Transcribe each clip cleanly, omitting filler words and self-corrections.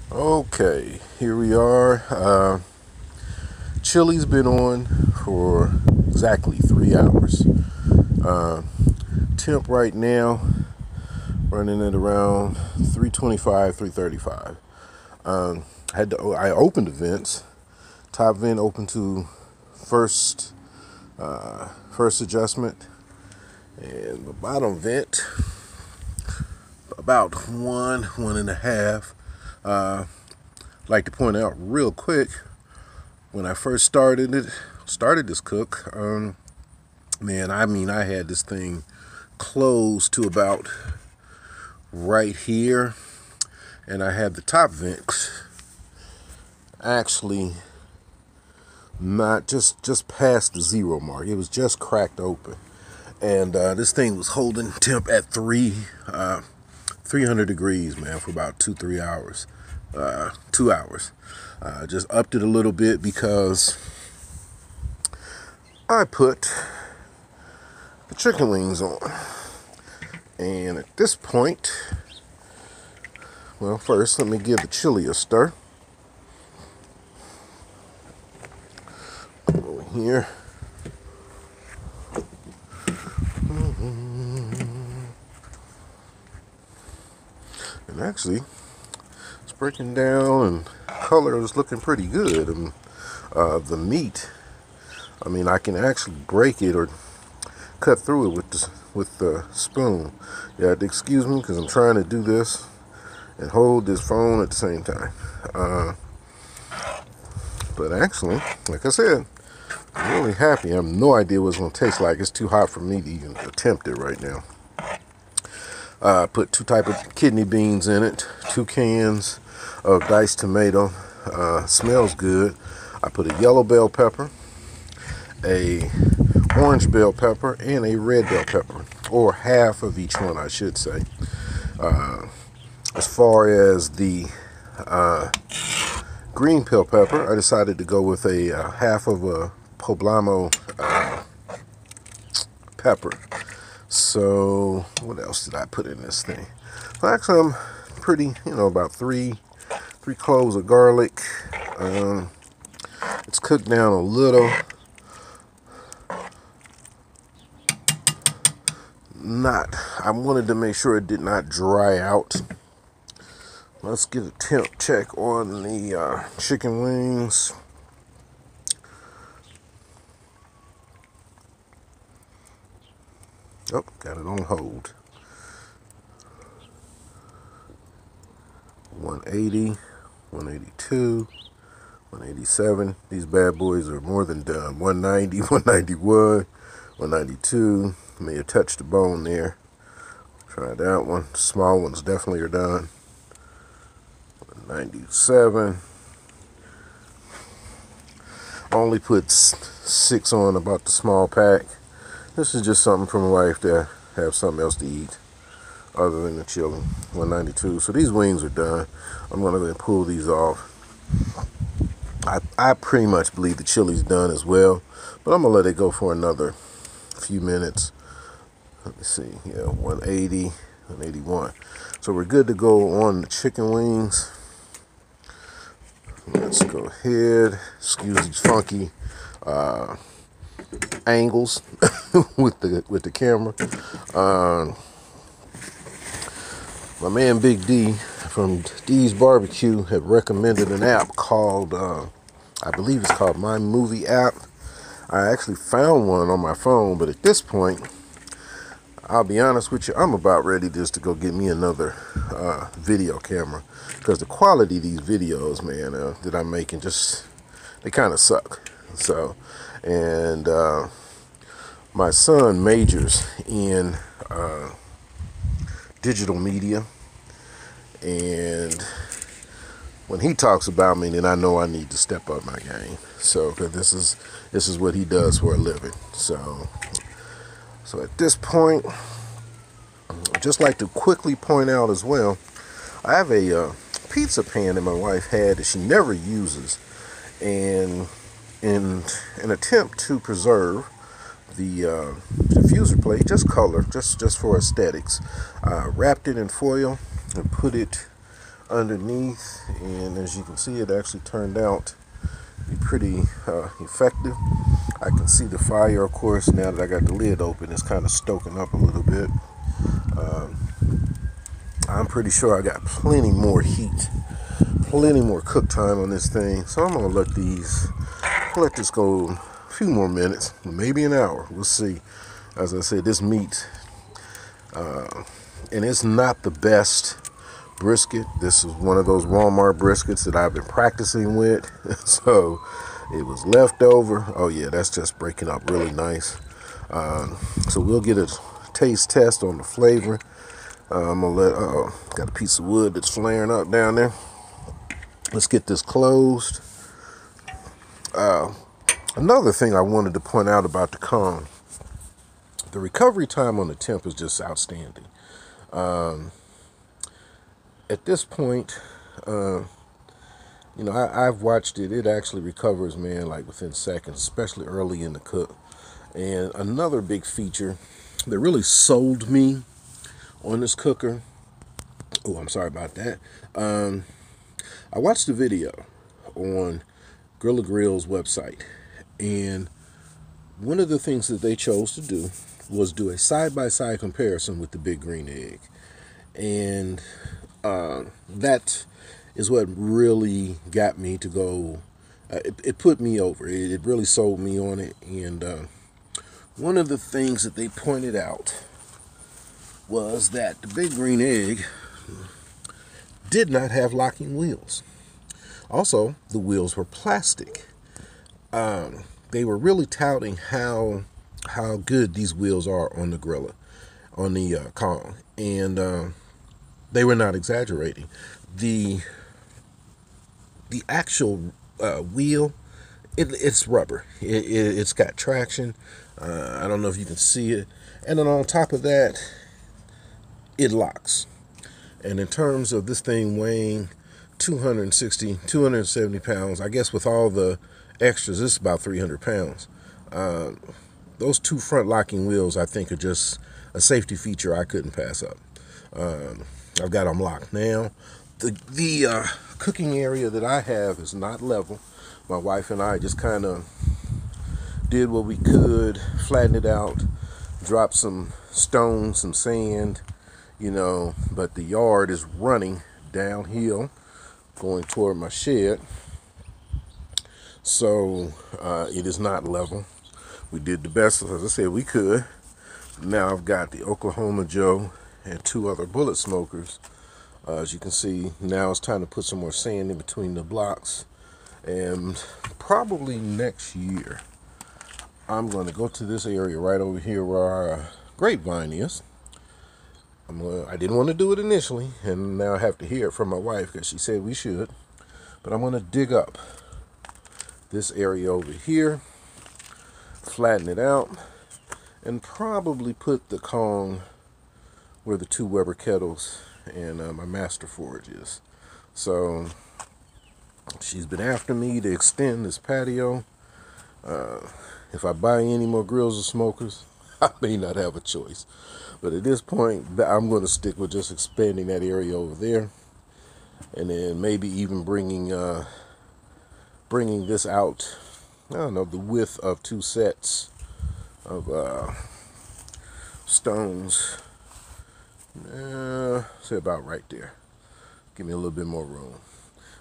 Okay, here we are. Chili's been on for exactly 3 hours. Uh, Temp right now running at around 325, 335. I opened the vents. Top vent open to first first adjustment, and the bottom vent about one and a half. Like to point out real quick, when I first started this cook, man, I had this thing closed to about right here, and I had the top vents actually not just past the zero mark. It was just cracked open, and this thing was holding temp at 300 degrees, man, for about 2 3 hours, 2 hours. Just upped it a little bit because I put the chicken wings on. And at this point, well, first let me give the chili a stir. Over here. And actually, it's breaking down and color is looking pretty good. And the meat, I can actually break it or cut through it with the spoon. You have to excuse me because I'm trying to do this and hold this phone at the same time. But actually, like I said, I'm really happy. I have no idea what it's going to taste like. It's too hot for me to even attempt it right now. I put 2 type of kidney beans in it, 2 cans of diced tomato. Smells good. I put a yellow bell pepper, a orange bell pepper, and a red bell pepper, or half of each one, I should say. As far as the green bell pepper, I decided to go with a half of a poblano pepper. So what else did I put in this thing? Well, actually, I'm pretty, about three cloves of garlic. It's cooked down a little. I wanted to make sure it did not dry out. Let's get a temp check on the chicken wings. Oh, got it on hold. 180, 182, 187. These bad boys are more than done. 190, 191, 192. May have touched the bone there. Try that one. Small ones definitely are done. 197. Only put 6 on about the small pack. This is just something for my wife to have something else to eat other than the chili. 192. So these wings are done. I'm going to go ahead and pull these off. I pretty much believe the chili's done as well, but I'm going to let it go for another few minutes. Let me see. Yeah, 180, 181. So we're good to go on the chicken wings. Let's go ahead. Excuse these funky angles with the camera. My man Big D from D's Barbecue had recommended an app called, I believe it's called My Movie app. I actually found one on my phone, but at this point, I'll be honest with you, I'm about ready just to go get me another video camera, because the quality of these videos, man, that I'm making, they kind of suck. So, and my son majors in digital media, and when he talks about me, then I know I need to step up my game. So, because this is what he does for a living. So at this point, I'd just like to quickly point out as well, I have a pizza pan that my wife had that she never uses, and in an attempt to preserve the diffuser plate, just for aesthetics, wrapped it in foil and put it underneath, and as you can see, it actually turned out to be pretty effective. I can see the fire, of course, now that I got the lid open. It's kind of stoking up a little bit. I'm pretty sure I got plenty more heat, plenty more cook time on this thing, so I'm gonna let this go a few more minutes, maybe an hour. We'll see. As I said, this meat, and it's not the best brisket. This is one of those Walmart briskets that I've been practicing with. So it was leftover. Oh yeah, that's just breaking up really nice. So we'll get a taste test on the flavor. I'm gonna got a piece of wood that's flaring up down there. Let's get this closed. Another thing I wanted to point out about the Kong, the recovery time on the temp is just outstanding. At this point, I've watched it. It actually recovers, man, like within seconds, especially early in the cook. And another big feature that really sold me on this cooker. Oh, I'm sorry about that. I watched a video on Grilla Grill's website, and one of the things that they chose to do was do a side-by-side comparison with the Big Green Egg. And that is what really got me to go. It put me over. It really sold me on it. And one of the things that they pointed out was that the Big Green Egg did not have locking wheels. Also, the wheels were plastic. They were really touting how good these wheels are on the Grilla, on the Kong, and they were not exaggerating. The actual wheel, it's rubber. It's got traction. I don't know if you can see it. And then on top of that, it locks. And in terms of this thing weighing 270 pounds, I guess with all the extras, it's about 300 pounds. Those two front locking wheels, I think, are just a safety feature I couldn't pass up. I've got them locked now. The cooking area that I have is not level. My wife and I just kind of did what we could, flattened it out, dropped some stones, some sand, but the yard is running downhill, going toward my shed. So it is not level. We did the best, as I said, we could. Now I've got the Oklahoma Joe and 2 other bullet smokers. As you can see, now it's time to put some more sand in between the blocks. And probably next year, I'm going to go to this area right over here where our grapevine is. I didn't want to do it initially, and now I have to hear it from my wife because she said we should. But I'm going to dig up this area over here, flatten it out, and probably put the Kong where the 2 Weber kettles and my Master Forge is. So she's been after me to extend this patio. If I buy any more grills or smokers, I may not have a choice. But at this point, I'm going to stick with just expanding that area over there, and then maybe even bringing this out. I don't know, the width of 2 sets of stones. Say about right there. Give me a little bit more room.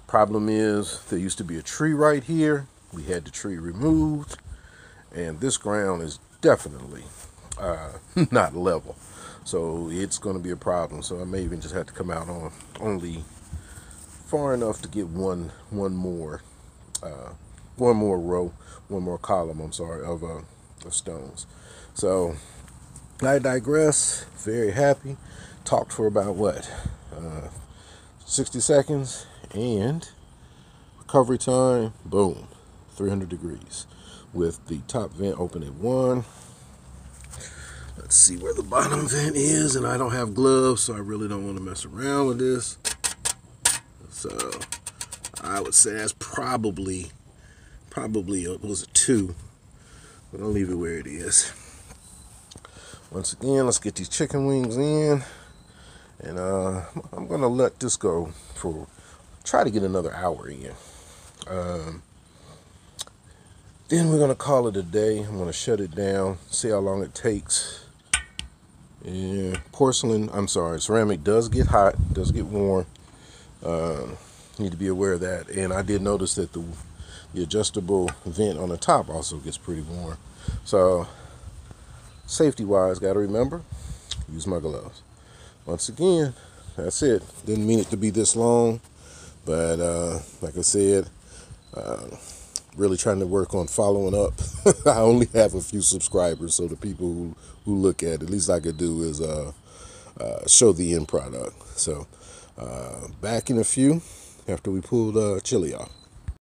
Problem is, there used to be a tree right here. We had the tree removed, and this ground is definitely not level. So it's going to be a problem. So I may even just have to come out on only far enough to get one more row, one more column, I'm sorry, of stones. So I digress. Very happy. Talked for about 60 seconds, and recovery time, boom, 300 degrees with the top vent open at 1. Let's see where the bottom vent is, and I don't have gloves, so I really don't want to mess around with this. So I would say that's probably it was a 2, but I'll leave it where it is. Once again, let's get these chicken wings in, And I'm gonna let this go for try to get another hour in. Then we're gonna call it a day. I'm gonna shut it down, see how long it takes. Yeah, ceramic does get hot, does get warm. Need to be aware of that. And I did notice that the adjustable vent on the top also gets pretty warm. So safety wise, got to remember, use my gloves. Once again, that's it. Didn't mean it to be this long, but like I said, really trying to work on following up. I only have a few subscribers, so the people who look at it, least I could do is show the end product. So back in a few after we pull the chili off.